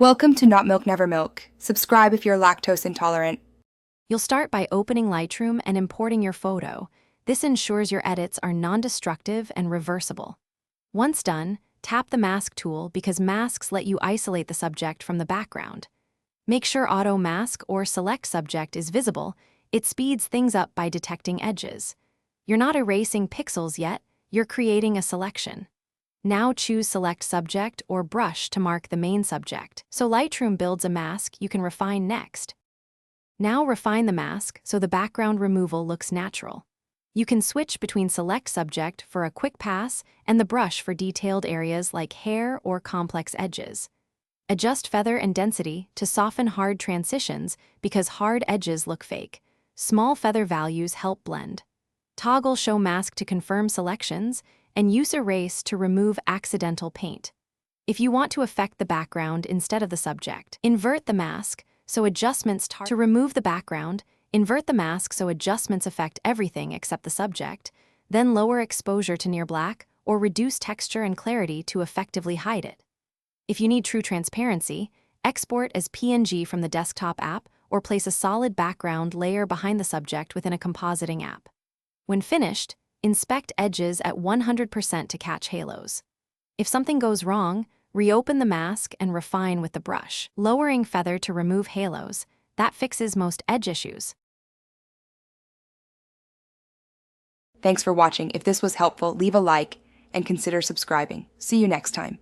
Welcome to Not Milk Never Milk. Subscribe if you're lactose intolerant. You'll start by opening Lightroom and importing your photo. This ensures your edits are non-destructive and reversible. Once done, tap the Mask tool because masks let you isolate the subject from the background. Make sure Auto Mask or Select Subject is visible. It speeds things up by detecting edges. You're not erasing pixels yet, you're creating a selection. Now choose Select Subject or Brush to mark the main subject, so Lightroom builds a mask you can refine next. Now refine the mask so the background removal looks natural. You can switch between Select Subject for a quick pass and the brush for detailed areas like hair or complex edges. Adjust feather and density to soften hard transitions because hard edges look fake. Small feather values help blend. Toggle Show Mask to confirm selections, and use Erase to remove accidental paint. If you want to affect the background instead of the subject, invert the mask so adjustments to remove the background, invert the mask so adjustments affect everything except the subject, then lower exposure to near black or reduce texture and clarity to effectively hide it. If you need true transparency, export as PNG from the desktop app or place a solid background layer behind the subject within a compositing app. When finished, inspect edges at 100% to catch halos. If something goes wrong, reopen the mask and refine with the brush, lowering feather to remove halos. That fixes most edge issues. Thanks for watching. If this was helpful, leave a like and consider subscribing. See you next time.